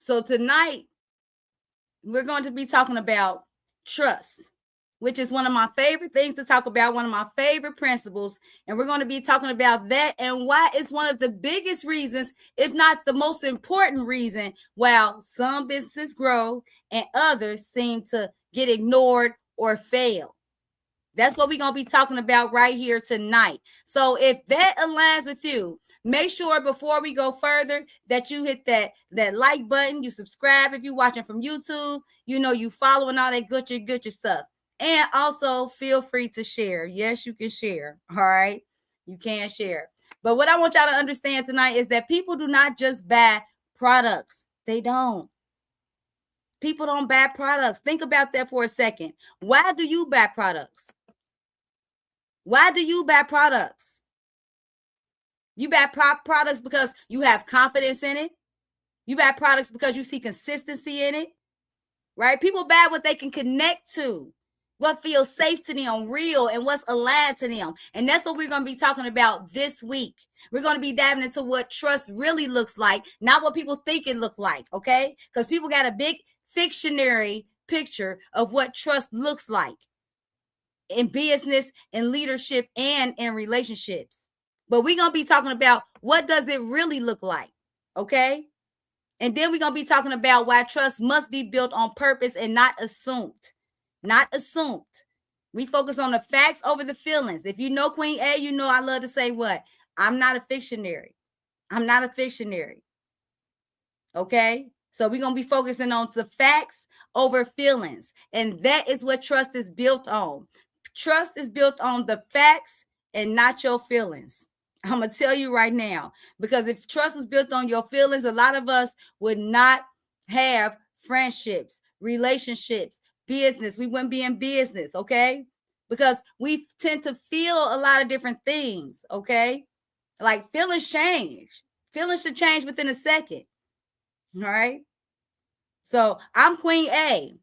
So tonight, we're going to be talking about trust, which is one of my favorite things to talk about, one of my favorite principles. And we're going to be talking about that and why it's one of the biggest reasons, if not the most important reason, why some businesses grow and others seem to get ignored or fail. That's what we're going to be talking about right here tonight. So if that aligns with you, make sure before we go further that you hit that like button, you subscribe if you're watching from YouTube, you following all that good stuff. And also feel free to share. Yes, you can share. All right. You can share. But what I want y'all to understand tonight is that people do not just buy products. They don't. People don't buy products. Think about that for a second. Why do you buy products? Why do you buy products? You buy products because you have confidence in it. You buy products because you see consistency in it, right? People buy what they can connect to, what feels safe to them, real, and what's aligned to them. And that's what we're going to be talking about this week. We're going to be diving into what trust really looks like, not what people think it looks like, okay? Because people got a big fictionary picture of what trust looks like in business, in leadership, and in relationships. But we're going to be talking about what does it really look like, okay? And then we're going to be talking about why trust must be built on purpose and not assumed. Not assumed. We focus on the facts over the feelings. If you know Queen A, you know I love to say what? I'm not a fictionary. I'm not a fictionary. Okay? So we're going to be focusing on the facts over feelings. And that is what trust is built on. Trust is built on the facts and not your feelings. I'm going to tell you right now, because if trust was built on your feelings, a lot of us would not have friendships, relationships, business. We wouldn't be in business, okay? Because we tend to feel a lot of different things, okay? Like feelings change. Feelings should change within a second, all right? So I'm Queen A.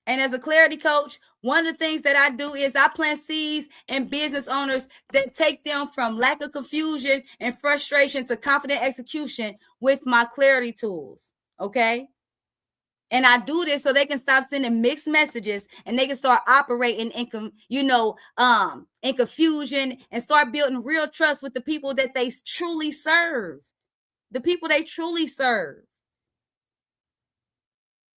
And as a clarity coach, one of the things that I do is I plant seeds in business owners that take them from lack of confusion and frustration to confident execution with my clarity tools. Okay. And I do this so they can stop sending mixed messages and they can start operating in confusion and start building real trust with the people that they truly serve. The people they truly serve.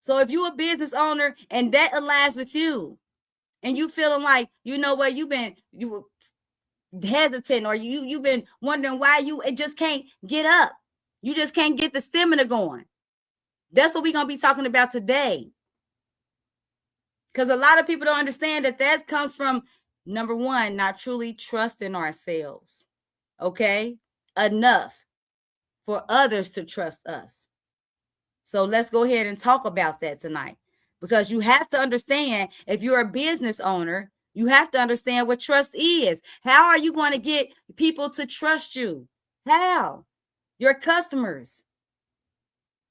So if you're a business owner and that aligns with you and you feeling like, you know what, you were hesitant or you've been wondering why you just can't get up. You just can't get the stamina going. That's what we're going to be talking about today. Because a lot of people don't understand that comes from, number one, not truly trusting ourselves. Okay? Enough for others to trust us. So let's go ahead and talk about that tonight, because you have to understand, if you're a business owner, you have to understand what trust is. How are you going to get people to trust you? How? Your customers.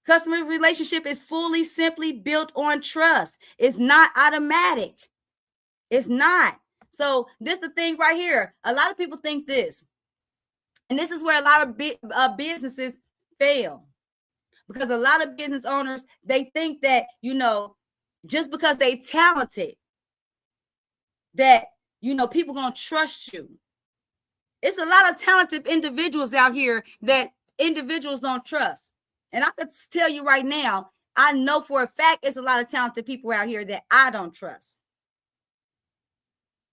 Customer relationship is simply built on trust. It's not automatic. It's not. So this is the thing right here. A lot of people think this, and this is where a lot of businesses fail. Because a lot of business owners, they think that, just because they talented, that, people going to trust you. It's a lot of talented individuals out here that individuals don't trust. And I could tell you right now, I know for a fact it's a lot of talented people out here that I don't trust.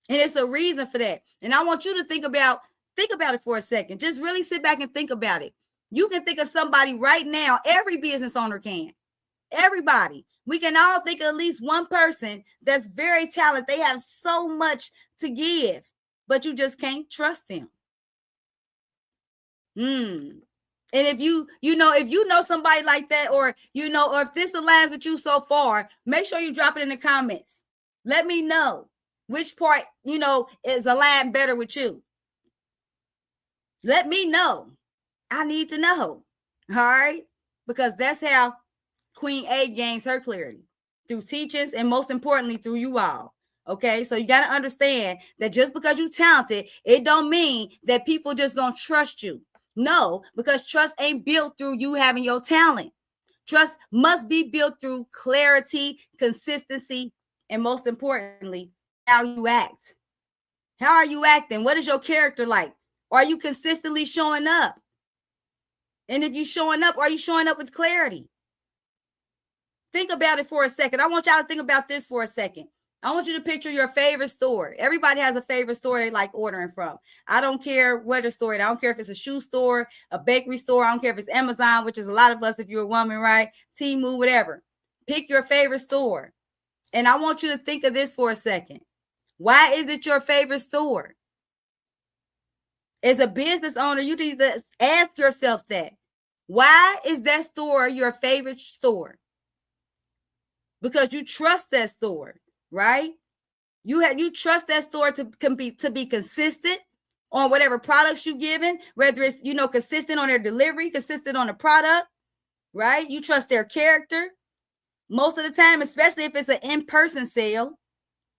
And it's a reason for that. And I want you to think about it for a second. Just really sit back and think about it. You can think of somebody right now. Every business owner can. Everybody. We can all think of at least one person that's very talented. They have so much to give, but you just can't trust them. And if you know somebody like that, or if this aligns with you so far, make sure you drop it in the comments. Let me know which part, is aligned better with you. Let me know. I need to know. All right. Because that's how Queen A gains her clarity, through teachings and most importantly through you all. Okay. So you got to understand that just because you're talented, it don't mean that people just gonna trust you. No, because trust ain't built through you having your talent. Trust must be built through clarity, consistency, and most importantly, how you act. How are you acting? What is your character like? Are you consistently showing up? And if you're showing up, are you showing up with clarity? Think about it for a second. I want y'all to think about this for a second. I want you to picture your favorite store. Everybody has a favorite store they like ordering from. I don't care what the store. I don't care if it's a shoe store, a bakery store. I don't care if it's Amazon, which is a lot of us if you're a woman, right? Temu, whatever. Pick your favorite store. And I want you to think of this for a second. Why is it your favorite store? As a business owner, you need to ask yourself that. Why is that store your favorite store? Because you trust that store, right? You trust that store to be consistent on whatever products you're giving, whether it's, consistent on their delivery, consistent on the product, right? You trust their character. Most of the time, especially if it's an in-person sale,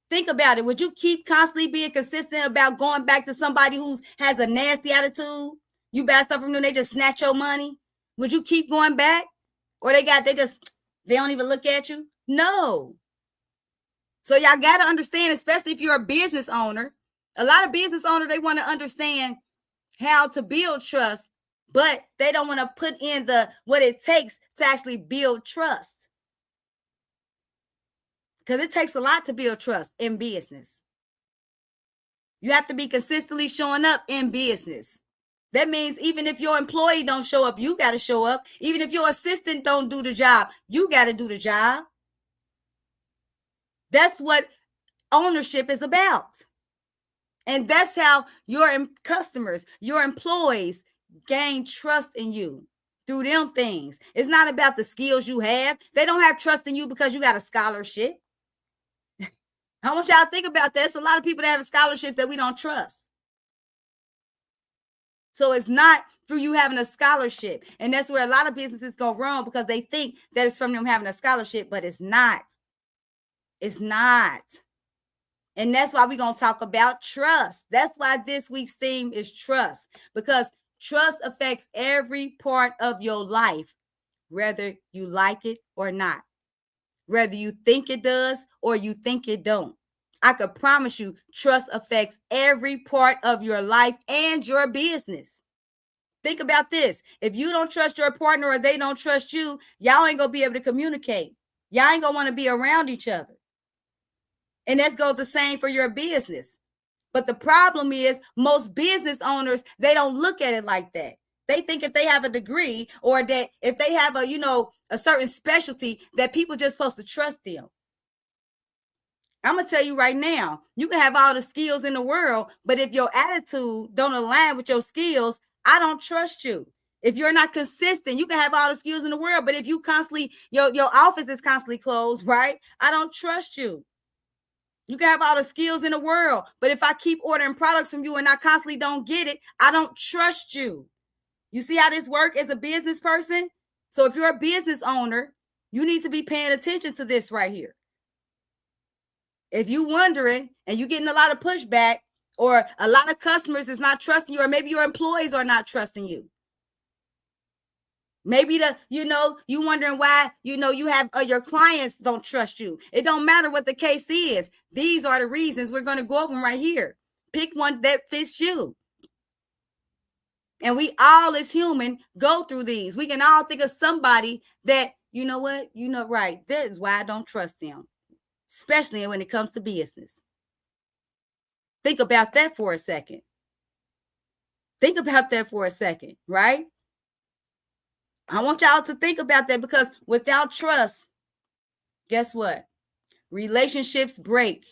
think about it. Would you keep constantly being consistent about going back to somebody who has a nasty attitude? You buy stuff from them, they just snatch your money. Would you keep going back? Or they don't even look at you? No. So y'all got to understand, especially if you're a business owner, a lot of business owners, they want to understand how to build trust, but they don't want to put in what it takes to actually build trust. Because it takes a lot to build trust in business. You have to be consistently showing up in business. That means even if your employee don't show up, you got to show up. Even if your assistant don't do the job, you got to do the job. That's what ownership is about. And that's how your customers, your employees gain trust in you through them things. It's not about the skills you have. They don't have trust in you because you got a scholarship. I want y'all to think about that. There's a lot of people that have a scholarship that we don't trust. So it's not through you having a scholarship. And that's where a lot of businesses go wrong, because they think that it's from them having a scholarship, but it's not. It's not. And that's why we're going to talk about trust. That's why this week's theme is trust, because trust affects every part of your life, whether you like it or not, whether you think it does or you think it don't. I could promise you, trust affects every part of your life and your business. Think about this. If you don't trust your partner or they don't trust you, y'all ain't going to be able to communicate. Y'all ain't going to want to be around each other. And that's goes the same for your business. But the problem is most business owners, they don't look at it like that. They think if they have a degree or that if they have a certain specialty, that people just supposed to trust them. I'm going to tell you right now, you can have all the skills in the world, but if your attitude don't align with your skills, I don't trust you. If you're not consistent, you can have all the skills in the world, but if you constantly, your office is constantly closed, right? I don't trust you. You can have all the skills in the world, but if I keep ordering products from you and I constantly don't get it, I don't trust you. You see how this works as a business person? So if you're a business owner, you need to be paying attention to this right here. If you're wondering and you're getting a lot of pushback, or a lot of customers is not trusting you, or maybe your employees are not trusting you. Maybe you wondering why, you have your clients don't trust you. It don't matter what the case is. These are the reasons. We're going to go over them right here. Pick one that fits you. And we all as human go through these. We can all think of somebody that, right. That is why I don't trust them, especially when it comes to business. Think about that for a second. Right? I want y'all to think about that, because without trust, guess what? Relationships break.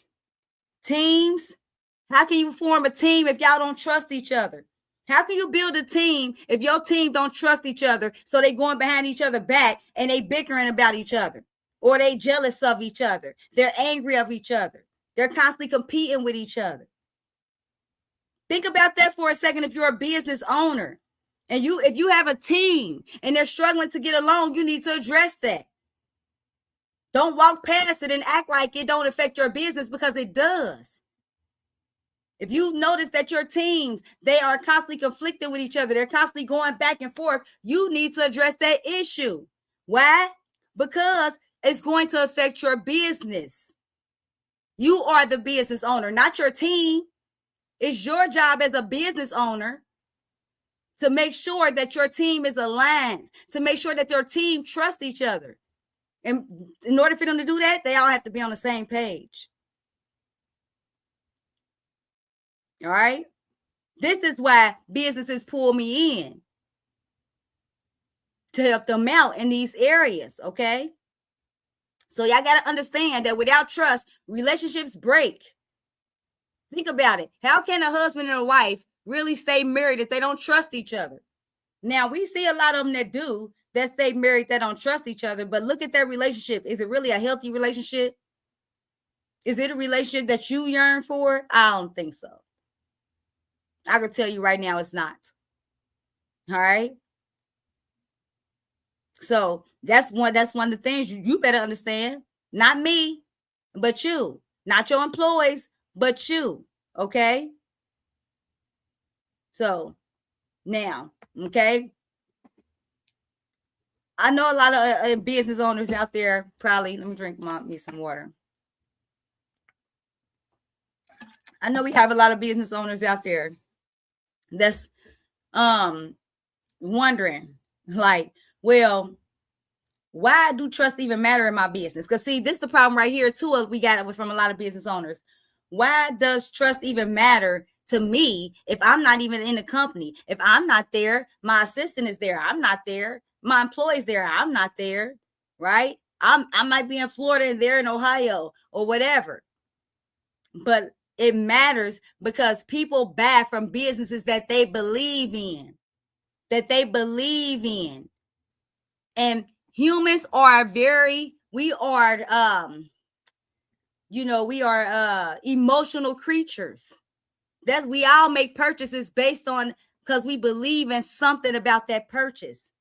Teams, how can you form a team if y'all don't trust each other? How can you build a team if your team don't trust each other? So they going behind each other back and they bickering about each other, or they jealous of each other. They're angry of each other. They're constantly competing with each other. Think about that for a second. If you're a business owner, and if you have a team and they're struggling to get along, you need to address that. Don't walk past it and act like it don't affect your business, because it does. If you notice that your teams, they are constantly conflicting with each other, they're constantly going back and forth, you need to address that issue. Why? Because it's going to affect your business. You are the business owner, not your team. It's your job as a business owner to make sure that your team is aligned, to make sure that your team trusts each other. And in order for them to do that, they all have to be on the same page. All right? This is why businesses pull me in, to help them out in these areas, okay? So y'all got to understand that without trust, relationships break. Think about it. How can a husband and a wife really stay married if they don't trust each other? Now, we see a lot of them that stay married, that don't trust each other, but look at their relationship. Is it really a healthy relationship? Is it a relationship that you yearn for? I don't think so. I can tell you right now, it's not. All right. So that's one of the things you better understand. Not me, but you. Not your employees, but you. Okay. So now, okay. I know a lot of business owners out there probably, let me drink me some water. I know we have a lot of business owners out there that's wondering, like, well, why do trust even matter in my business? Because see, this is the problem right here too. We got it from a lot of business owners. Why does trust even matter to me if I'm not even in the company? If I'm not there, my assistant is there, I'm not there. My employee's there, I'm not there, right? I might be in Florida and they're in Ohio or whatever. But it matters because people buy from businesses that they believe in, And humans are we are emotional creatures. We all make purchases based on, because we believe in something about that purchase,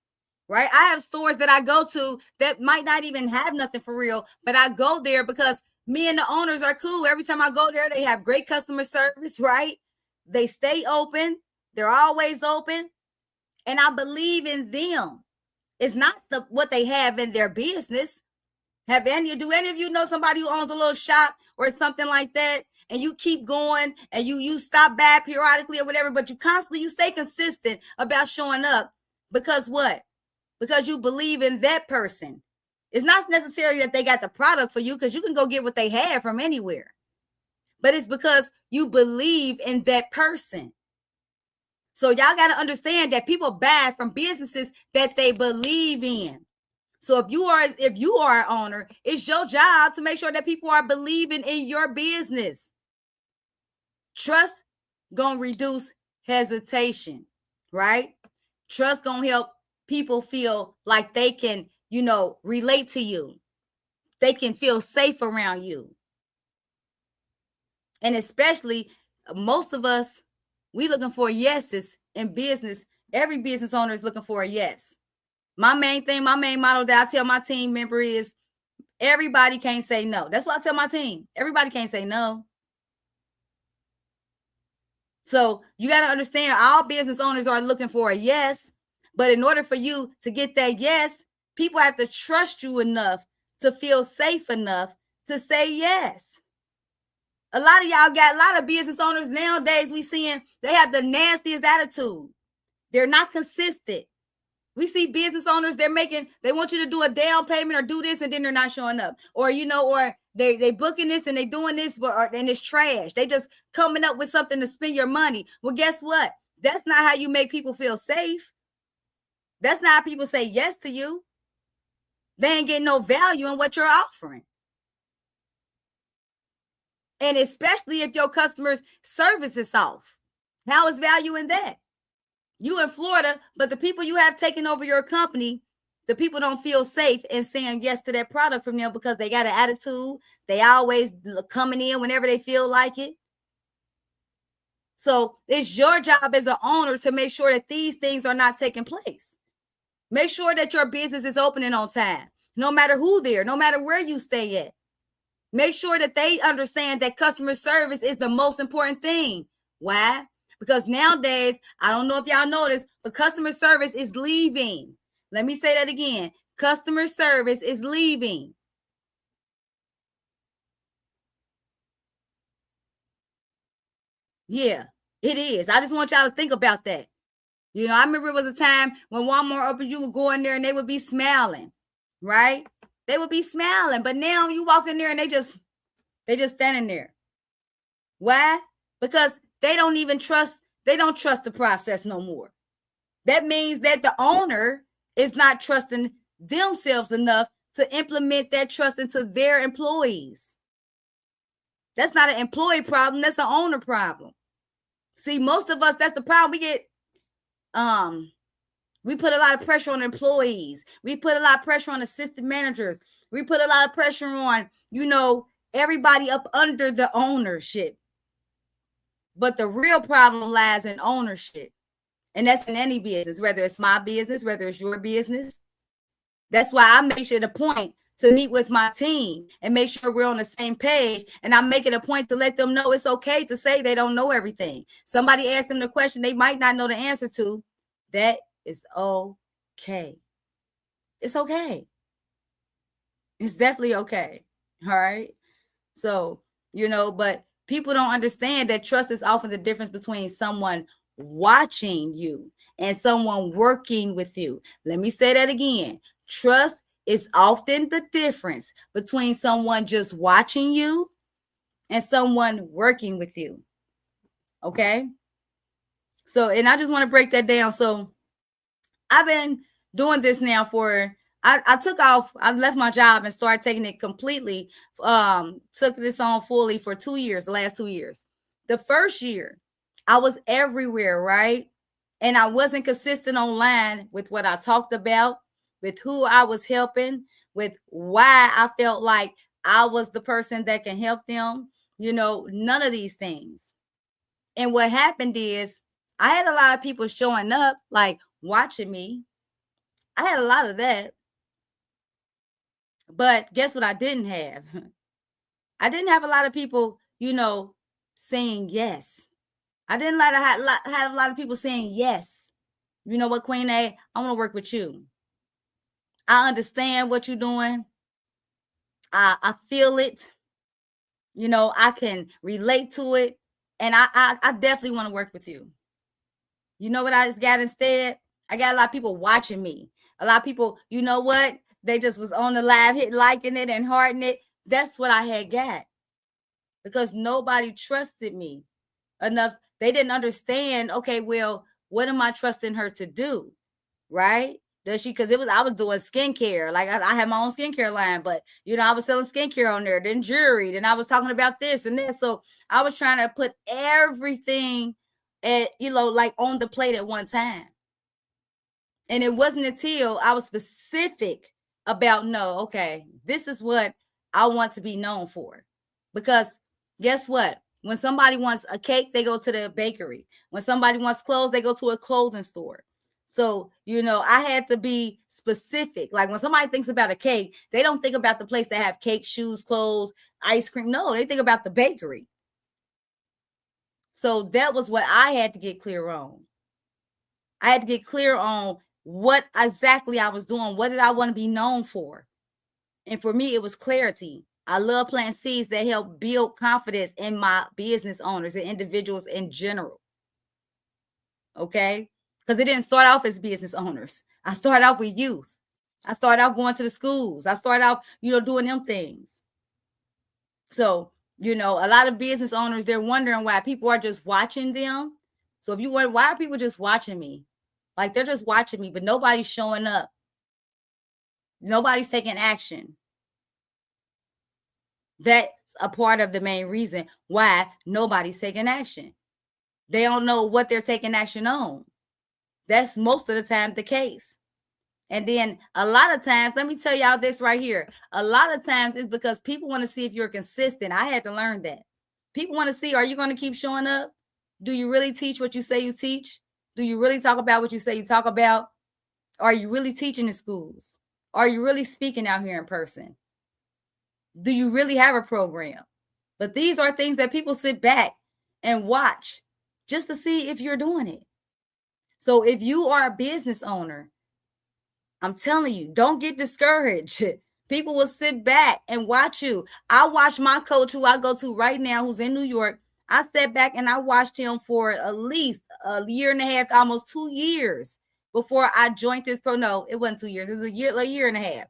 right? I have stores that I go to that might not even have nothing for real, but I go there because me and the owners are cool. Every time I go there, they have great customer service, right? They stay open. They're always open. And I believe in them. It's not what they have in their business. Do any of you know somebody who owns a little shop or something like that, and you keep going and you stop by periodically or whatever, but you stay consistent about showing up because what? Because you believe in that person. It's not necessarily that they got the product for you, because you can go get what they have from anywhere, but it's because you believe in that person. So y'all got to understand that people buy from businesses that they believe in. So if you are an owner, it's your job to make sure that people are believing in your business. Trust gonna reduce hesitation, right? Trust gonna help people feel like they can, relate to you. They can feel safe around you. And especially most of us, we looking for yeses in business. Every business owner is looking for a yes. My main motto that I tell my team member is everybody can't say no. That's what I tell my team. Everybody can't say no. So you got to understand, all business owners are looking for a yes. But in order for you to get that yes, people have to trust you enough to feel safe enough to say yes. A lot of business owners nowadays, we seeing they have the nastiest attitude. They're not consistent. We see business owners, they want you to do a down payment or do this, and then they're not showing up. Or, or they booking this and they doing this, and it's trash. They just coming up with something to spend your money. Well, guess what? That's not how you make people feel safe. That's not how people say yes to you. They ain't getting no value in what you're offering. And especially if your customer's service is off. How is value in that? You in Florida, but the people you have taken over your company, the people don't feel safe in saying yes to that product from them because they got an attitude. They always coming in whenever they feel like it. So it's your job as an owner to make sure that these things are not taking place. Make sure that your business is opening on time, no matter who there, no matter where you stay at. Make sure that they understand that customer service is the most important thing. Why? Because nowadays, I don't know if y'all noticed, but customer service is leaving. Let me say that again. Customer service is leaving. Yeah, it is. I just want y'all to think about that. You know, I remember it was a time when Walmart opened, you would go in there and they would be smiling, right? They would be smiling, but now you walk in there and they just standing there. Why? Because they don't trust the process no more. That means that the owner is not trusting themselves enough to implement that trust into their employees. That's not an employee problem, that's an owner problem. See, most of us, that's the problem. We put a lot of pressure on employees. We put a lot of pressure on assistant managers. We put a lot of pressure on, everybody up under the ownership. But the real problem lies in ownership. And that's in any business, whether it's my business, whether it's your business. That's why I make it a point to meet with my team and make sure we're on the same page. And I make it a point to let them know it's okay to say they don't know everything. Somebody asked them the question they might not know the answer to. That is okay. It's okay. It's definitely okay. All right. So, but people don't understand that trust is often the difference between someone watching you and someone working with you. Let me say that again. Trust is often the difference between someone just watching you and someone working with you. Okay. So, and I just want to break that down. So I've been doing this now I took off, I left my job and started taking it completely, took this on fully for 2 years, the last 2 years. The first year, I was everywhere, right? And I wasn't consistent online with what I talked about, with who I was helping, with why I felt like I was the person that can help them, none of these things. And what happened is I had a lot of people showing up, like watching me. I had a lot of that. But guess what I didn't have? I didn't have a lot of people, saying yes. I didn't have a lot of people saying yes. You know what, Queen A? I want to work with you. I understand what you're doing. I feel it. I can relate to it. And I definitely want to work with you. You know what I just got instead? I got a lot of people watching me. A lot of people, you know what? They just was on the live hit, liking it and hearting it. That's what I had got. Because nobody trusted me enough. They didn't understand, okay, well, what am I trusting her to do? Right? Does she? Because I was doing skincare. Like I had my own skincare line, but I was selling skincare on there, then jewelry, then I was talking about this and that. So I was trying to put everything like on the plate at one time. And it wasn't until I was specific about, no, okay, this is what I want to be known for. Because guess what? When somebody wants a cake, they go to the bakery. When somebody wants clothes, they go to a clothing store. So, I had to be specific. Like when somebody thinks about a cake, they don't think about the place that have cake, shoes, clothes, ice cream. No, they think about the bakery. So that was what I had to get clear on. I had to get clear on what exactly I was doing. What did I want to be known for? And for me, it was clarity. I love planting seeds that help build confidence in my business owners and individuals in general. Okay? Because it didn't start off as business owners. I started off with youth. I started off going to the schools. I started off, doing them things. So, a lot of business owners, they're wondering why people are just watching them. So if you wonder, why are people just watching me? Like they're just watching me, but nobody's showing up. Nobody's taking action. That's a part of the main reason why nobody's taking action. They don't know what they're taking action on. That's most of the time the case. And then a lot of times, let me tell y'all this right here. A lot of times it's because people want to see if you're consistent. I had to learn that. People want to see, are you going to keep showing up? Do you really teach what you say you teach? Do you really talk about what you say you talk about? Are you really teaching in schools? Are you really speaking out here in person? Do you really have a program? But these are things that people sit back and watch just to see if you're doing it. So if you are a business owner, I'm telling you, don't get discouraged. People will sit back and watch you. I watched my coach, who I go to right now, who's in New York. I sat back and I watched him for at least a year and a half, almost 2 years before I joined this pro. No, it wasn't 2 years. It was a year and a half,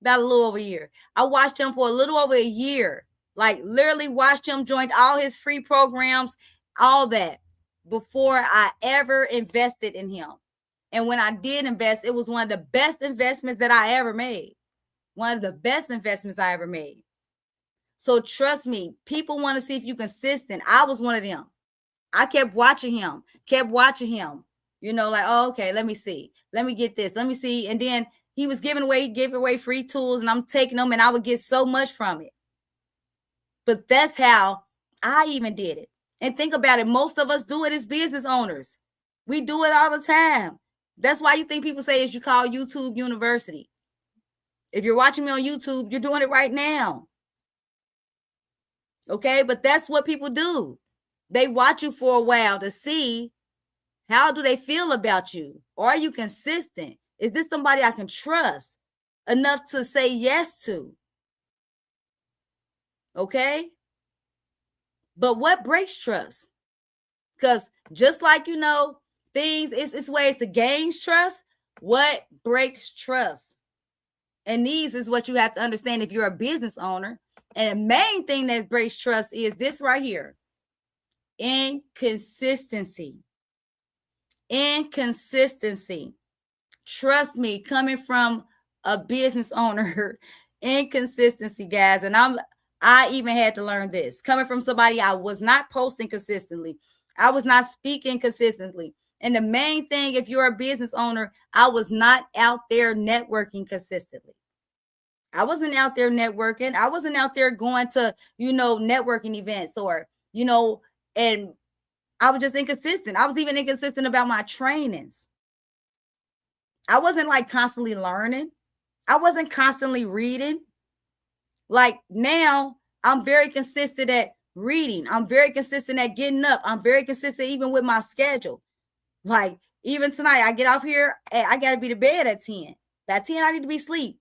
about a little over a year. I watched him for a little over a year, like literally watched him, joined all his free programs, all that, before I ever invested in him. And when I did invest, it was one of the best investments that I ever made. One of the best investments I ever made. So trust me, people want to see if you're consistent. I was one of them. I kept watching him, you know, like, oh, okay, let me see. Let me get this. Let me see. And then he was giving away free tools, and I'm taking them, and I would get so much from it. But that's how I even did it. And think about it. Most of us do it as business owners. We do it all the time. That's why you think people say is you call YouTube University. If you're watching me on YouTube, you're doing it right now. Okay, but that's what people do. They watch you for a while to see how do they feel about you. Are you consistent? Is this somebody I can trust enough to say yes to? Okay, but what breaks trust? Because just like, you know, things, it's ways to gain trust. What breaks trust? And these is what you have to understand if you're a business owner. And the main thing that breaks trust is this right here: inconsistency. Inconsistency. Trust me, coming from a business owner, inconsistency, guys. And I even had to learn this. Coming from somebody, I was not posting consistently. I was not speaking consistently. And the main thing, if you're a business owner, I was not out there networking consistently. I wasn't out there networking. I wasn't out there going to, you know, networking events or, you know, and I was just inconsistent. I was even inconsistent about my trainings. I wasn't like constantly learning. I wasn't constantly reading. Like now, I'm very consistent at reading. I'm very consistent at getting up. I'm very consistent even with my schedule. Like even tonight, I get off here, I got to be to bed at 10. By 10, I need to be asleep.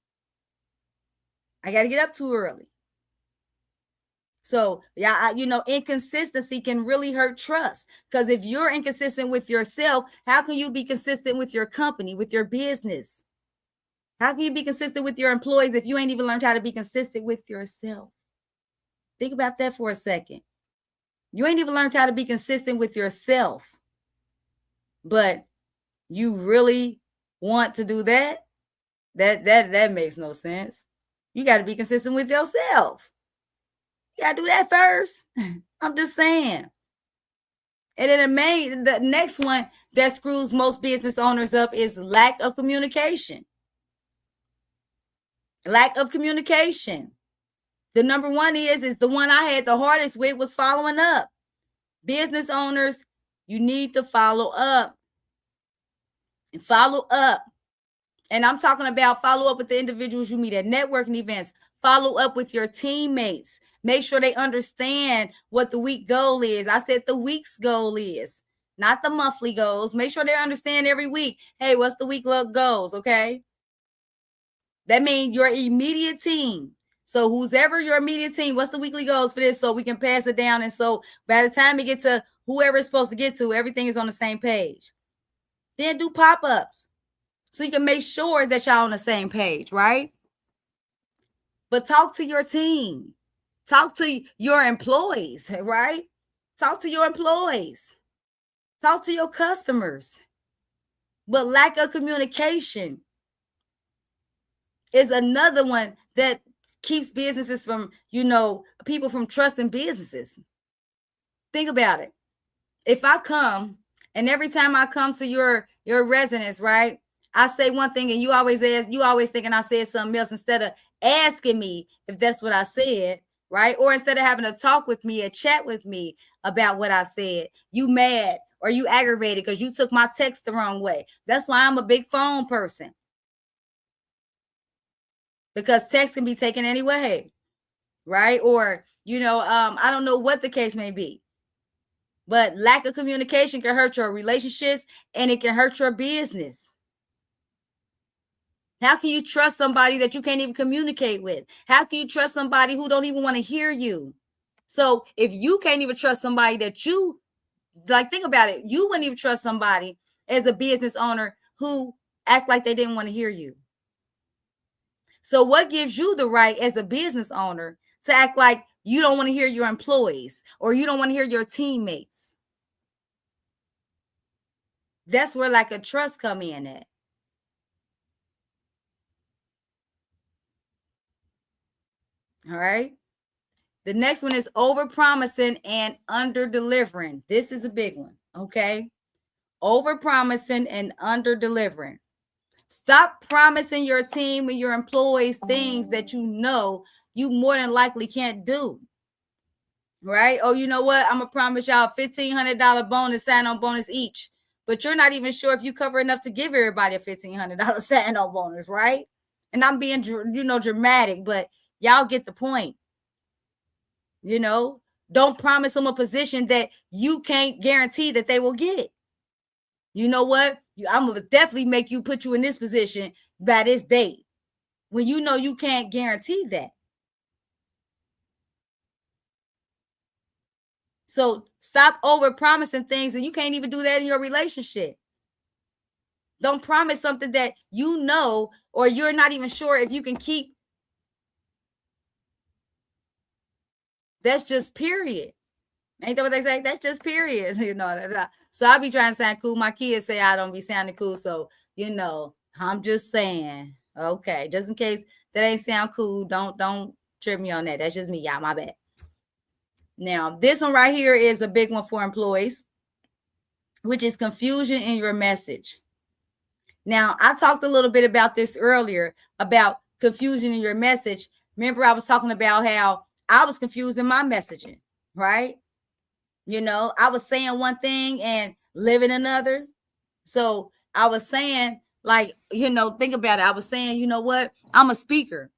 I got to get up too early. So, yeah, you know, inconsistency can really hurt trust, because if you're inconsistent with yourself, how can you be consistent with your company, with your business? How can you be consistent with your employees if you ain't even learned how to be consistent with yourself? Think about that for a second. You ain't even learned how to be consistent with yourself, but you really want to do that? That makes no sense. You got to be consistent with yourself. You got to do that first. I'm just saying. And then the next one that screws most business owners up is lack of communication. Lack of communication. The number one is the one I had the hardest with was following up. Business owners, you need to follow up. And follow up. And I'm talking about follow up with the individuals you meet at networking events. Follow up with your teammates. Make sure they understand what the week goal is. I said the week's goal is, not the monthly goals. Make sure they understand every week. Hey, what's the week goals? Okay. That means your immediate team. So who's ever your immediate team, what's the weekly goals for this? So we can pass it down. And so by the time we get to whoever it's supposed to get to, everything is on the same page. Then do pop-ups so you can make sure that y'all on the same page, right? But talk to your team. Talk to your employees, right? Talk to your employees. Talk to your customers. But lack of communication is another one that keeps businesses from, you know, people from trusting businesses. Think about it. If I come and every time I come to your residence, right, I say one thing and you always thinking I said something else instead of asking me if that's what I said, right? Or instead of having a talk with me, a chat with me about what I said, you mad or you aggravated because you took my text the wrong way. That's why I'm a big phone person. Because text can be taken any way, right? Or, you know, I don't know what the case may be. But lack of communication can hurt your relationships and it can hurt your business. How can you trust somebody that you can't even communicate with? How can you trust somebody who don't even want to hear you? So if you can't even trust somebody that you like, think about it. You wouldn't even trust somebody as a business owner who act like they didn't want to hear you. So what gives you the right as a business owner to act like you don't want to hear your employees or you don't want to hear your teammates? That's where lack of trust come in at. All right. The next one is over promising and under delivering. This is a big one. Okay. Over promising and under delivering. Stop promising your team and your employees things that you know you more than likely can't do. Right? Oh, you know what? I'm gonna promise y'all $1,500 bonus, sign-on bonus each, but you're not even sure if you cover enough to give everybody a $1,500 sign-on bonus, right? And I'm being, dramatic, but y'all get the point. Don't promise them a position that you can't guarantee that they will get. You know what? I'm gonna definitely make you put you in this position by this date when you know you can't guarantee that. So stop over promising things, and you can't even do that in your relationship. Don't promise something that you know or you're not even sure if you can keep. That's just period. Ain't that what they say? That's just period. So I be trying to sound cool. My kids say I don't be sounding cool. So, I'm just saying, okay, just in case that ain't sound cool, don't trip me on that. That's just me, y'all. My bad. Now, this one right here is a big one for employees, which is confusion in your message. Now, I talked a little bit about this earlier about confusion in your message. Remember, I was talking about how I was confusing my messaging, right? I was saying one thing and living another. So I was saying, like, think about it. I was saying, you know what? I'm a speaker.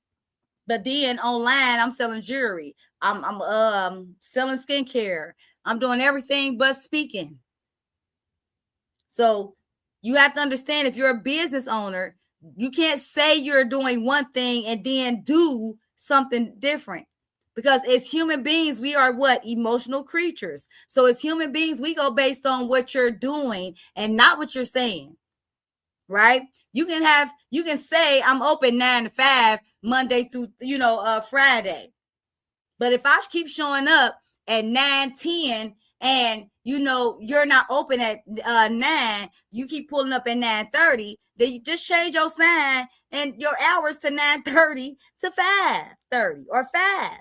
But then online, I'm selling jewelry. I'm selling skincare. I'm doing everything but speaking. So you have to understand, if you're a business owner, you can't say you're doing one thing and then do something different. Because as human beings, we are what? Emotional creatures. So as human beings, we go based on what you're doing and not what you're saying. Right? You can say I'm open 9 to 5 Monday through Friday. But if I keep showing up at 9:10 and you're not open at 9, you keep pulling up at 9:30, then you just change your sign and your hours to 9:30 to 5:30 or 5.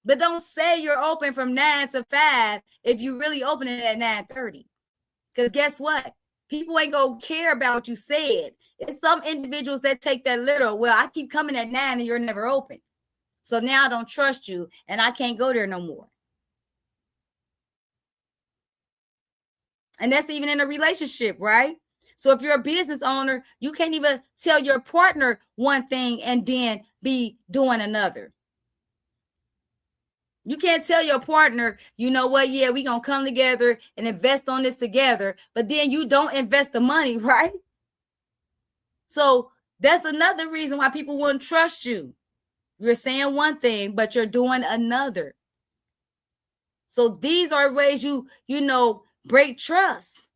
But don't say you're open from 9 to 5 if you really open it at 9:30. Because guess what? People ain't gonna care about what you said. It's some individuals that take that literal. Well, I keep coming at 9 and you're never open. So now I don't trust you and I can't go there no more. And that's even in a relationship, right? So if you're a business owner, you can't even tell your partner one thing and then be doing another. You can't tell your partner, you know what? Yeah, we're going to come together and invest on this together, but then you don't invest the money, right? So that's another reason why people wouldn't trust you. You're saying one thing, but you're doing another. So these are ways you break trust.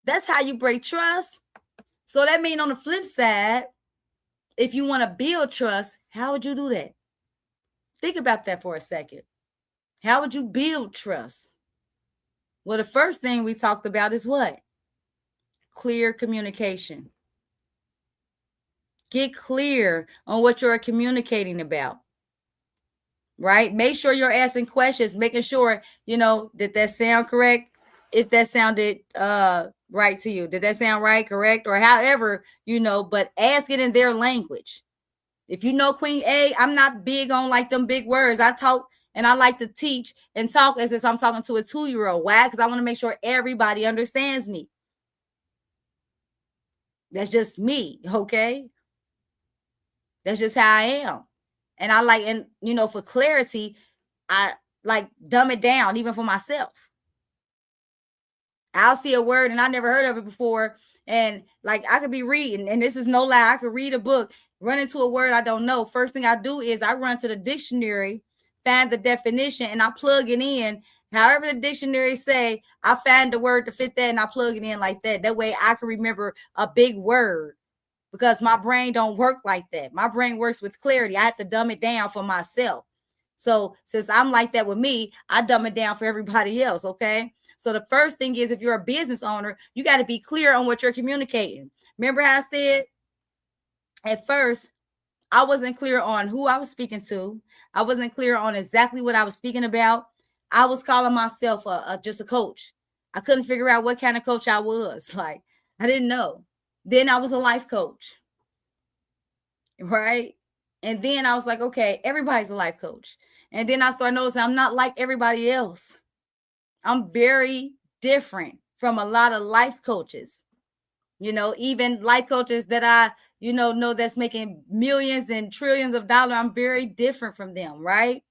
That's how you break trust. So that means on the flip side, if you want to build trust, how would you do that? Think about that for a second. How would you build trust? Well, the first thing we talked about is what? Clear communication. Get clear on what you're communicating about. Right? Make sure you're asking questions, making sure, did that sound correct? If that sounded right to you. Did that sound right, correct? Or however, but ask it in their language. If you know Queen A, I'm not big on like them big words. I talk and I like to teach and talk as if I'm talking to a 2-year-old. Why? Because I want to make sure everybody understands me. That's just me, okay? That's just how I am. And I like, and for clarity, I like dumb it down even for myself. I'll see a word and I never heard of it before. And like I could be reading, and this is no lie, I could read a book, run into a word I don't know. First thing I do is I run to the dictionary, find the definition, and I plug it in. However the dictionary say, I find the word to fit that and I plug it in like that. That way I can remember a big word, because my brain don't work like that. My brain works with clarity. I have to dumb it down for myself. So since I'm like that with me, I dumb it down for everybody else. Okay. So the first thing is, if you're a business owner, you got to be clear on what you're communicating. Remember how I said at first, I wasn't clear on who I was speaking to. I wasn't clear on exactly what I was speaking about. I was calling myself just a coach. I couldn't figure out what kind of coach I was. Like, I didn't know. Then I was a life coach, right? And then I was like, okay, everybody's a life coach. And then I started noticing I'm not like everybody else. I'm very different from a lot of life coaches. You know, even life coaches that I, know that's making millions and trillions of dollars. I'm very different from them, right?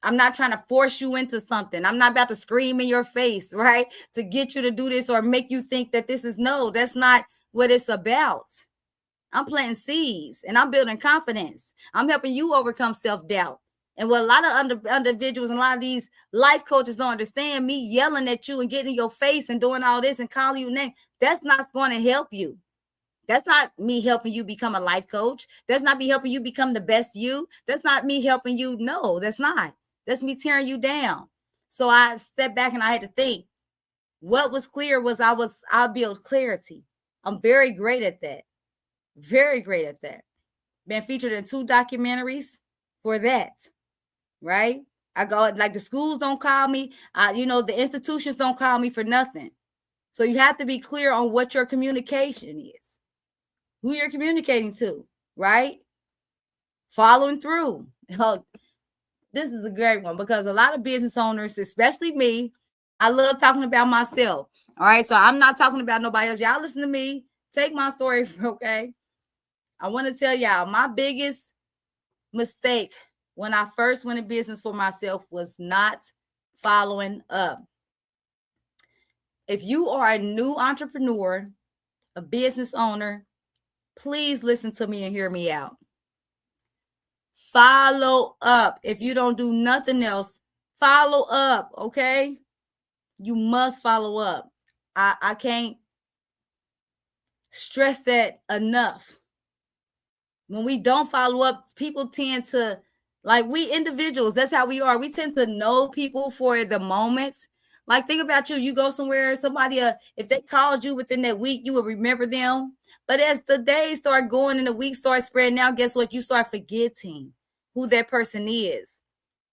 I'm not trying to force you into something. I'm not about to scream in your face, right? To get you to do this or make you think that this is that's not what it's about. I'm planting seeds and I'm building confidence. I'm helping you overcome self-doubt. And what a lot of individuals and a lot of these life coaches don't understand, me yelling at you and getting in your face and doing all this and calling you name, that's not going to help you. That's not me helping you become a life coach. That's not me helping you become the best you. That's not me helping you. No, that's not. That's me tearing you down. So I stepped back and I had to think. What was clear was I build clarity. I'm very great at that. Very great at that. Been featured in 2 documentaries for that. Right? I go, like, the schools don't call me. The institutions don't call me for nothing. So you have to be clear on what your communication is, who you're communicating to, right? Following through. This is a great one, because a lot of business owners, especially me, I love talking about myself. All right. So I'm not talking about nobody else. Y'all listen to me. Take my story, okay? I want to tell y'all my biggest mistake when I first went in business for myself was not following up. If you are a new entrepreneur, a business owner, please listen to me and hear me out. Follow up. If you don't do nothing else, follow up, okay? You must follow up. I can't stress that enough. When we don't follow up, people tend to, like, we individuals, that's how we are. We tend to know people for the moments. Like, think about you. You go somewhere, somebody, if they called you within that week, you will remember them. But as the days start going and the weeks start spreading out, guess what? You start forgetting who that person is.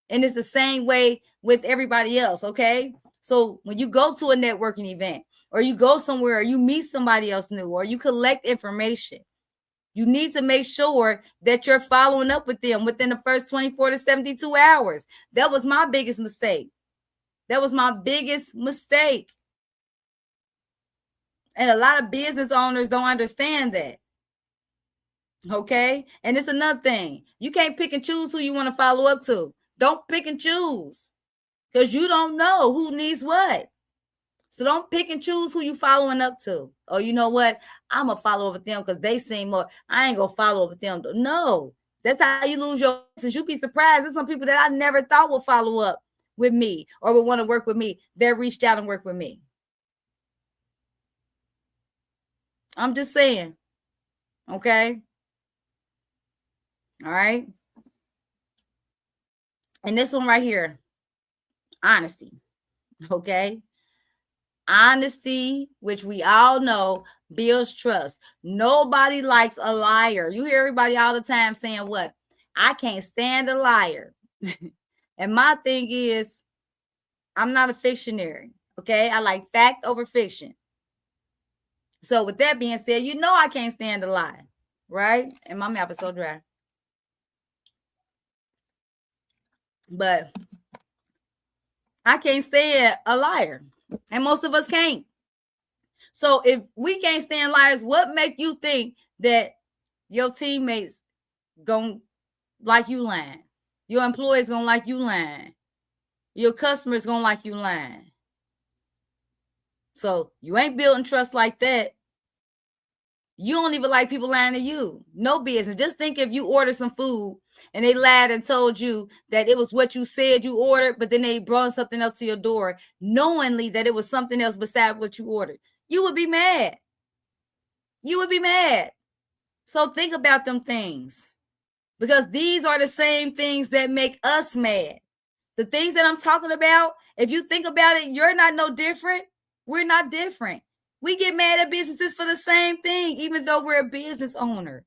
And it's the same way with everybody else, okay? So when you go to a networking event, or you go somewhere, or you meet somebody else new, or you collect information, you need to make sure that you're following up with them within the first 24 to 72 hours. That was my biggest mistake. That was my biggest mistake. And a lot of business owners don't understand that. Okay? And it's another thing. You can't pick and choose who you want to follow up to. Don't pick and choose, because you don't know who needs what. So don't pick and choose who you following up to. Oh, you know what? I'm going to follow up with them because they seem more. I ain't going to follow up with them. No, that's how you lose your business. You'd be surprised. There's some people that I never thought would follow up with me or would want to work with me. They reached out and worked with me. I'm just saying. Okay. All right. And this one right here, honesty. Okay. Honesty, which we all know, builds trust. Nobody likes a liar. You hear everybody all the time saying what? I can't stand a liar. And my thing is, I'm not a fictionary. Okay. I like fact over fiction. So with that being said, I can't stand a lie. Right? And my mouth is so dry. But I can't stand a liar. And most of us can't. So if we can't stand liars, what make you think that your teammates gonna like you lying? Your employees gonna like you lying? Your customers gonna like you lying? So you ain't building trust like that. You don't even like people lying to you. No business. Just think if you ordered some food and they lied and told you that it was what you said you ordered, but then they brought something else to your door, knowingly that it was something else besides what you ordered. You would be mad. You would be mad. So think about them things, because these are the same things that make us mad. The things that I'm talking about, if you think about it, you're not no different. We're not different. We get mad at businesses for the same thing, even though we're a business owner.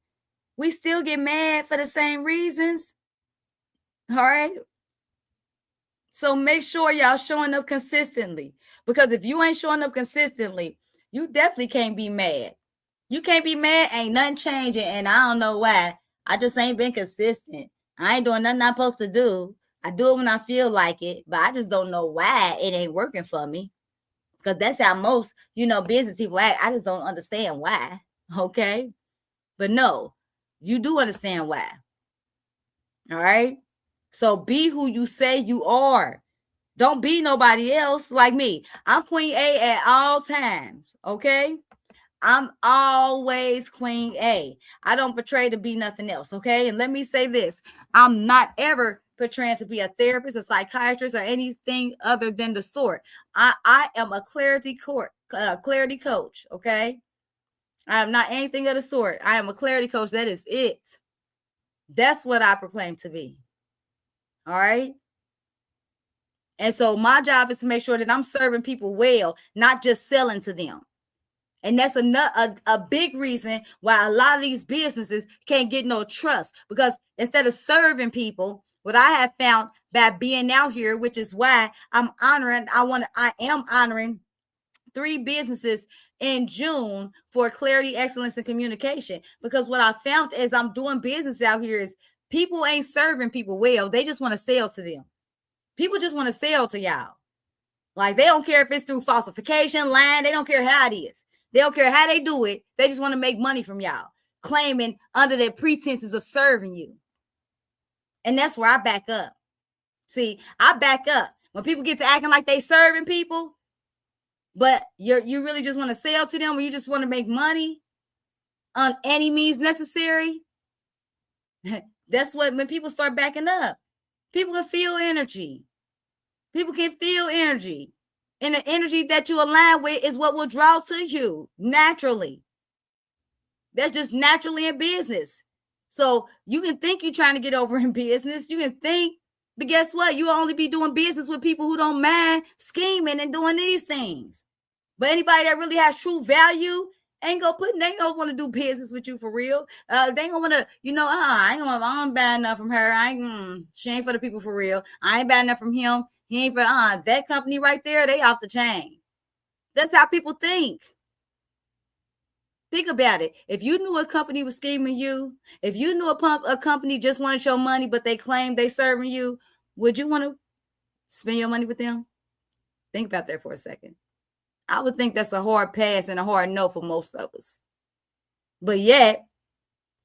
We still get mad for the same reasons. All right. So make sure y'all showing up consistently, because if you ain't showing up consistently, you definitely can't be mad. You can't be mad. Ain't nothing changing. And I don't know why. I just ain't been consistent. I ain't doing nothing I'm supposed to do. I do it when I feel like it, but I just don't know why it ain't working for me. Because that's how most, business people act. I just don't understand why. Okay. But no, you do understand why. All right. So be who you say you are. Don't be nobody else like me. I'm Queen A at all times. Okay. I'm always Queen A. I don't portray to be nothing else. Okay. And let me say this. I'm not ever portraying to be a therapist, a psychiatrist, or anything other than the sort. I am a clarity coach. Okay. I am not anything of the sort. I am a clarity coach. That is it. That's what I proclaim to be. All right. And so my job is to make sure that I'm serving people well, not just selling to them. And that's a big reason why a lot of these businesses can't get no trust, because instead of serving people, what I have found by being out here, which is why I am honoring 3 businesses in June for clarity, excellence, and communication. Because what I found as I'm doing business out here is people ain't serving people well. They just want to sell to them. People just want to sell to y'all. Like, they don't care if it's through falsification, lying. They don't care how it is. They don't care how they do it. They just want to make money from y'all, claiming under their pretenses of serving you. And that's where I back up. See, I back up. When people get to acting like they serving people, but you really just want to sell to them, or you just want to make money on any means necessary. That's when people start backing up. People can feel energy. People can feel energy. And the energy that you align with is what will draw to you naturally. That's just naturally in business. So you can think you're trying to get over in business. You can think, but guess what? You'll only be doing business with people who don't mind scheming and doing these things. But anybody that really has true value they ain't gonna want to do business with you for real. They ain't gonna want to, I don't buy enough from her. She ain't for the people for real. I ain't buy enough from him. He ain't for that company right there. They off the chain. That's how people think. Think about it. If you knew a company was scheming you, if you knew a company just wanted your money, but they claimed they serving you, would you want to spend your money with them? Think about that for a second. I would think that's a hard pass and a hard no for most of us. But yet,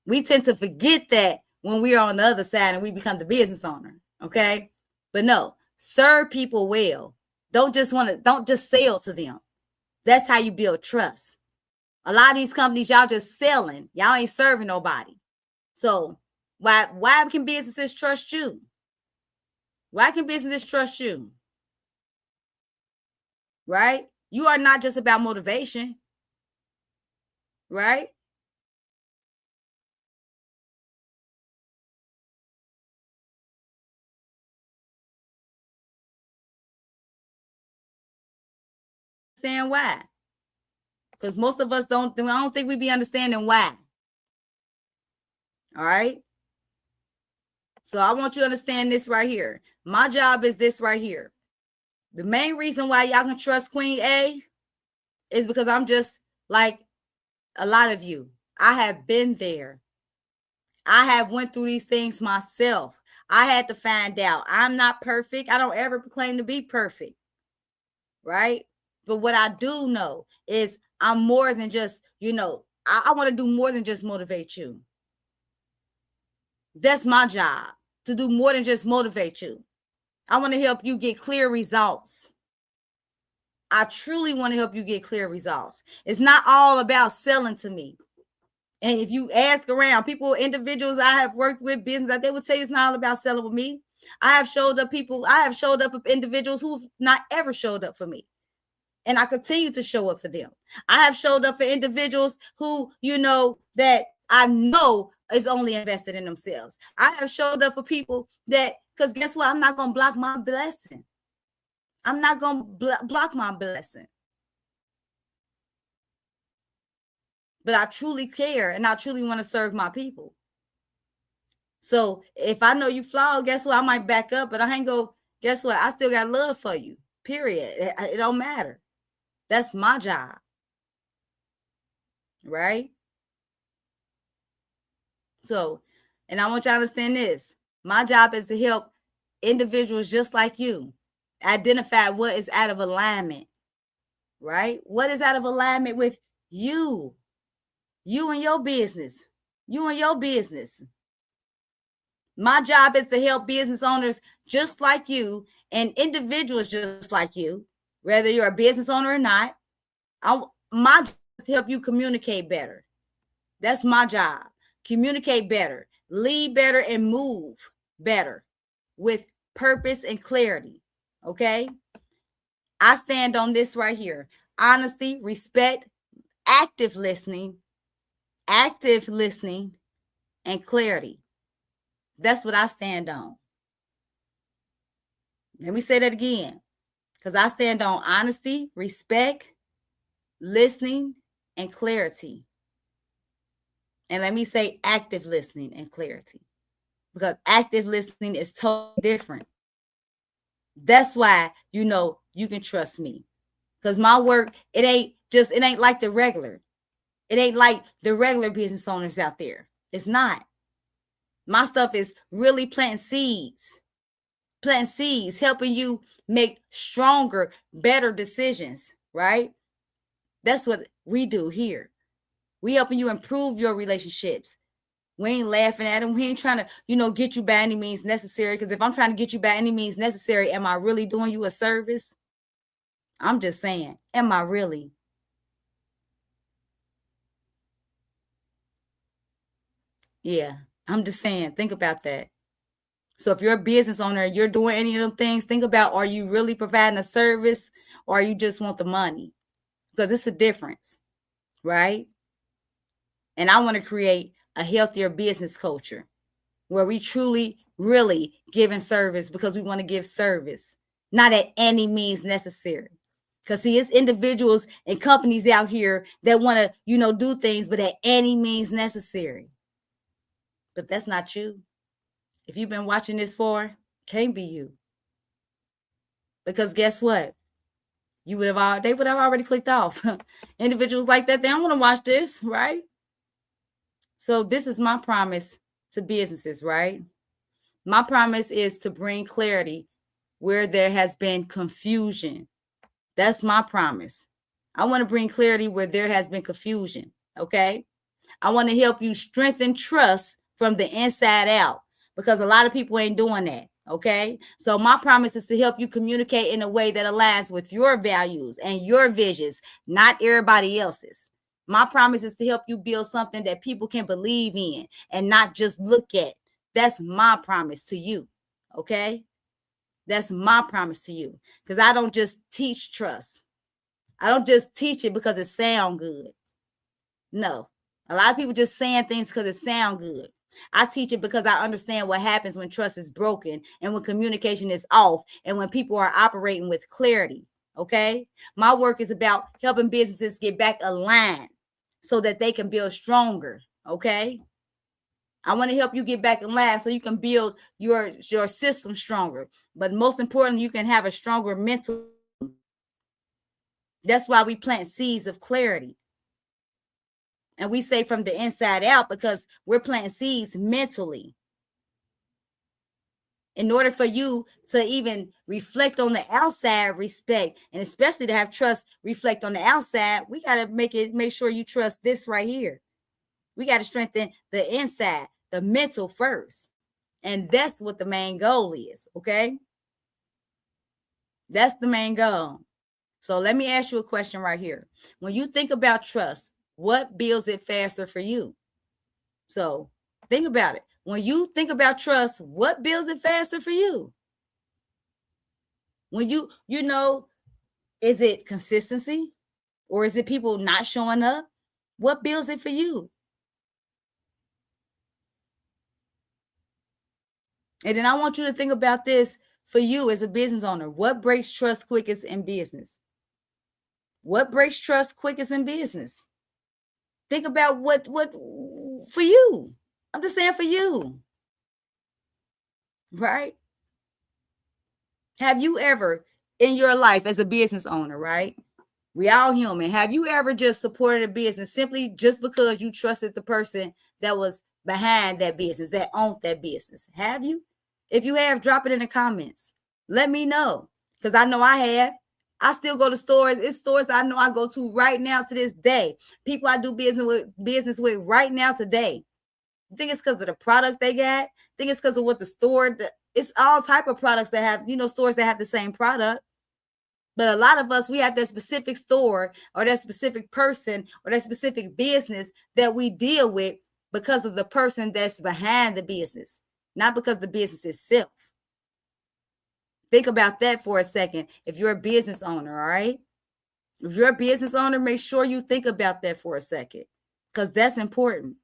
we tend to forget that when we are on the other side and we become the business owner. Okay? But no, serve people don't just sell to them. That's how you build trust. A lot of these companies, y'all just selling. Y'all ain't serving nobody. So why can businesses trust you? Why can businesses trust you? Right? You are not just about motivation. Right? Saying why? Because most of us I don't think we be understanding why. All right. So I want you to understand this right here. My job is this right here. The main reason why y'all can trust Queen A is because I'm just like a lot of you. I have been there. I have went through these things myself. I had to find out. I'm not perfect. I don't ever claim to be perfect. Right? But what I do know is I'm more than just, I want to do more than just motivate you. That's my job, to do more than just motivate you. I want to help you get clear results. I truly want to help you get clear results. It's not all about selling to me. And if you ask around people, individuals I have worked with, business, they would say it's not all about selling with me. I have showed up for individuals who've not ever showed up for me. And I continue to show up for them. I have showed up for individuals who, that I know is only invested in themselves. I have showed up for people that, because guess what? I'm not going to block my blessing. I'm not going to block my blessing. But I truly care and I truly want to serve my people. So if I know you flawed, guess what? I might back up, but I ain't go, guess what? I still got love for you, period. It don't matter. That's my job, right? So, and I want you to understand this. My job is to help individuals just like you identify what is out of alignment, right? What is out of alignment with you and your business, My job is to help business owners just like you and individuals just like you, whether you're a business owner or not. My job is to help you communicate better. That's my job. Communicate better, lead better, and move better with purpose and clarity. Okay? I stand on this right here. Honesty, respect, active listening, and clarity. That's what I stand on. Let me say that again, because I stand on honesty, respect, listening, and clarity. And let me say active listening and clarity, because active listening is totally different. That's why, you can trust me, because my work, it ain't like the regular. It ain't like the regular business owners out there. It's not. My stuff is really planting seeds, helping you make stronger, better decisions, right? That's what we do here. We helping you improve your relationships. We ain't laughing at them. We ain't trying to, get you by any means necessary. Because if I'm trying to get you by any means necessary, am I really doing you a service? I'm just saying, am I really? Yeah, I'm just saying, think about that. So if you're a business owner, you're doing any of them things, think about, are you really providing a service or you just want the money? Because it's a difference, right? And I want to create a healthier business culture where we truly, really giving service because we want to give service, not at any means necessary. Because see, it's individuals and companies out here that want to, do things, but at any means necessary. But that's not you. If you've been watching this for, can't be you. Because guess what? They would have already clicked off. Individuals like that, they don't want to watch this, right? So this is my promise to businesses, right? My promise is to bring clarity where there has been confusion. That's my promise. I want to bring clarity where there has been confusion, okay? I want to help you strengthen trust from the inside out, because a lot of people ain't doing that, okay? So my promise is to help you communicate in a way that aligns with your values and your visions, not everybody else's. My promise is to help you build something that people can believe in and not just look at. That's my promise to you, okay? That's my promise to you, because I don't just teach trust. I don't just teach it because it sounds good. No, a lot of people just saying things because it sounds good. I teach it because I understand what happens when trust is broken and when communication is off and when people are operating with clarity, okay? My work is about helping businesses get back aligned so that they can build stronger, okay? I want to help you get back in line so you can build your system stronger. But most importantly, you can have a stronger mental. That's why we plant seeds of clarity. And we say from the inside out, because we're planting seeds mentally. In order for you to even reflect on the outside, respect, and especially to have trust reflect on the outside, we got to make sure you trust this right here. We got to strengthen the inside, the mental first. And that's what the main goal is, okay? That's the main goal. So let me ask you a question right here. When you think about trust, what builds it faster for you? So think about it. When you think about trust, what builds it faster for you? When you know, is it consistency or is it people not showing up? What builds it for you? And then I want you to think about this for you as a business owner. What breaks trust quickest in business? What breaks trust quickest in business? Think about what for you. I'm just saying for you. Right? Have you ever in your life as a business owner, right? We all human. Have you ever just supported a business simply just because you trusted the person that was behind that business, that owned that business? Have you? If you have, drop it in the comments. Let me know, because I know I have. I still go to stores. It's stores I know I go to right now to this day. People I do business with right now today. I think it's because of the product they got. I think it's because of what the store. It's all type of products that have, stores that have the same product. But a lot of us, we have that specific store or that specific person or that specific business that we deal with because of the person that's behind the business, not because the business itself. Think about that for a second. If you're a business owner, all right? If you're a business owner, make sure you think about that for a second, because that's important,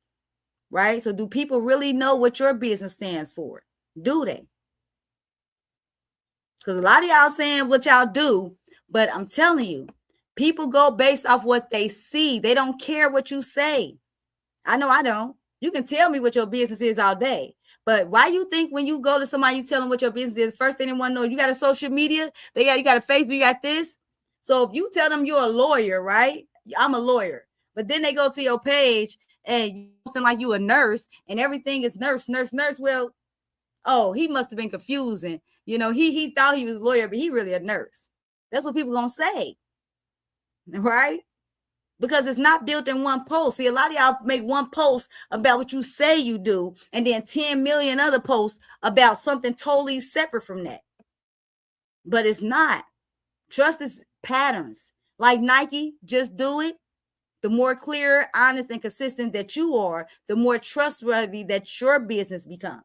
right? So do people really know what your business stands for? Do they? Because a lot of y'all saying what y'all do, but I'm telling you, people go based off what they see. They don't care what you say. I know I don't. You can tell me what your business is all day. But why you think when you go to somebody, you tell them what your business is, the first thing they want to know, you got a social media, you got a Facebook, you got this. So if you tell them you're a lawyer, right? I'm a lawyer. But then they go to your page and you sound like you a nurse and everything is nurse. Well, oh, he must have been confusing. He thought he was a lawyer, but he really a nurse. That's what people gonna say, right? Because it's not built in one post. See, a lot of y'all make one post about what you say you do, and then 10 million other posts about something totally separate from that. But it's not. Trust is patterns. Like Nike, just do it. The more clear, honest, and consistent that you are, the more trustworthy that your business becomes.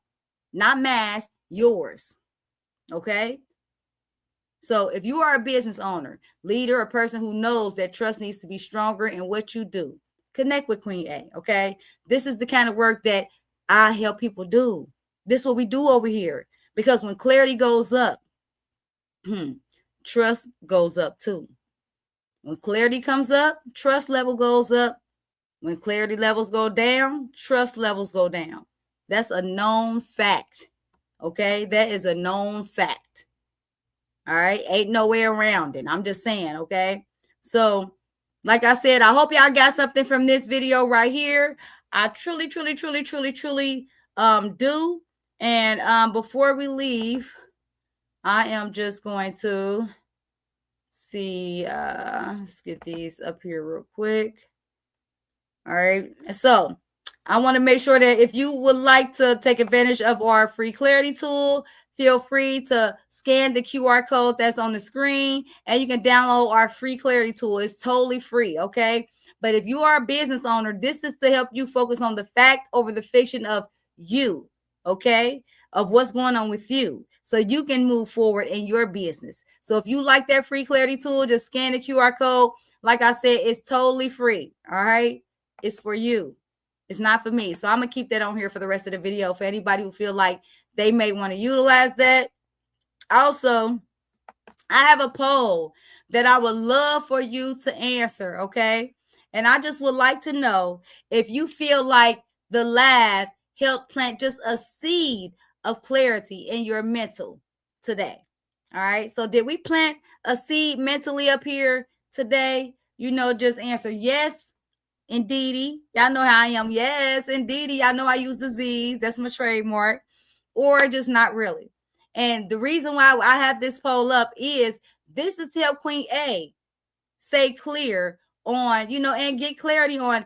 Not mass, yours. Okay? So if you are a business owner, leader, or person who knows that trust needs to be stronger in what you do, connect with Queen A, okay? This is the kind of work that I help people do. This is what we do over here. Because when clarity goes up, trust goes up too. When clarity comes up, trust level goes up. When clarity levels go down, trust levels go down. That's a known fact, okay? That is a known fact. All right. Ain't no way around it. I'm just saying. Okay. So, like I said, I hope y'all got something from this video right here. I truly do. And before we leave, I am just going to see. Let's get these up here real quick. All right. So I want to make sure that if you would like to take advantage of our free clarity tool, feel free to scan the QR code that's on the screen and you can download our free clarity tool. It's totally free, okay? But if you are a business owner, this is to help you focus on the fact over the fiction of you, okay? Of what's going on with you so you can move forward in your business. So if you like that free clarity tool, just scan the QR code. Like I said, it's totally free, all right? It's for you. It's not for me. So I'm going to keep that on here for the rest of the video for anybody who feel like they may want to utilize that. Also, I have a poll that I would love for you to answer, okay? And I just would like to know if you feel like the live helped plant just a seed of clarity in your mental today. All right. So did we plant a seed mentally up here today? Just answer yes. Indeedy. Y'all know how I am. Yes, indeedy. Y'all know I use the Z's. That's my trademark. Or just not really. And the reason why I have this poll up is this is to help Queen A stay clear on, and get clarity on,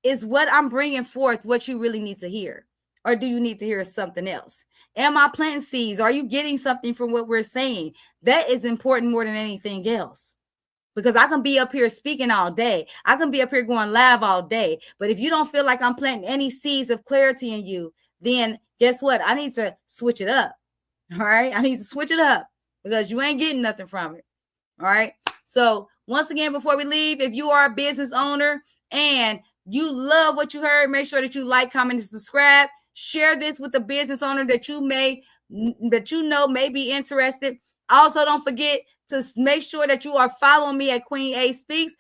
is what I'm bringing forth what you really need to hear? or do you need to hear something else? Am I planting seeds? Are you getting something from what we're saying? That is important more than anything else. Because I can be up here speaking all day. I can be up here going live all day. But if you don't feel like I'm planting any seeds of clarity in you, then guess what? I need to switch it up. All right. I need to switch it up because you ain't getting nothing from it. All right. So once again, before we leave, if you are a business owner and you love what you heard, make sure that you like, comment, and subscribe. Share this with a business owner that you know may be interested. Also, don't forget to make sure that you are following me at Queen A Speaks.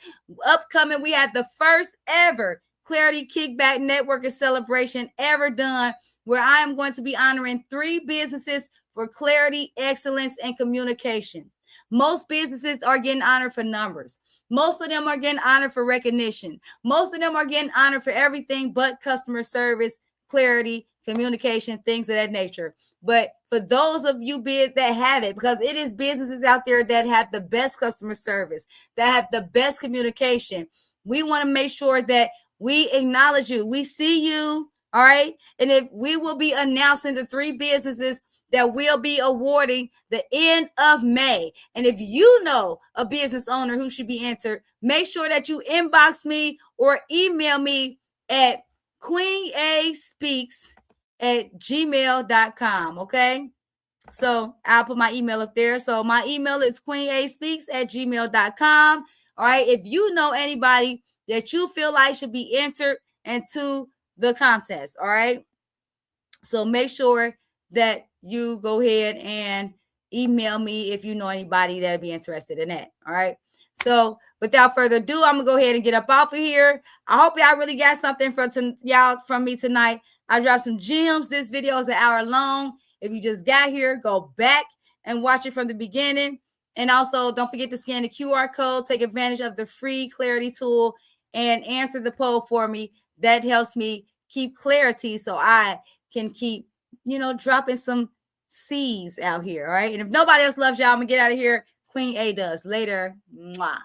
Upcoming, we have the first ever Clarity Kickback Networking celebration ever done, where I am going to be honoring 3 businesses for clarity, excellence, and communication. Most businesses are getting honored for numbers. Most of them are getting honored for recognition. Most of them are getting honored for everything but customer service, clarity, communication, things of that nature. But for those of you that have it, because it is businesses out there that have the best customer service, that have the best communication, we want to make sure that we acknowledge you. We see you, all right? And if we will be announcing the 3 businesses that will be awarding the end of May. And if you know a business owner who should be entered, make sure that you inbox me or email me at queenaspeaks@gmail.com. Okay. So I'll put my email up there. So my email is queenaspeaks@gmail.com. All right. If you know anybody that you feel like should be entered into the contest. All right. So make sure that you go ahead and email me if you know anybody that'll be interested in that. All right. So without further ado, I'm gonna go ahead and get up off of here. I hope y'all really got something from me tonight. I dropped some gems. This video is an hour long. If you just got here, go back and watch it from the beginning. And also don't forget to scan the QR code, take advantage of the free clarity tool, and answer the poll for me. That helps me keep clarity so I can keep, dropping some C's out here. All right. And if nobody else loves y'all, I'm gonna get out of here. Queen A does. Later. Mwah.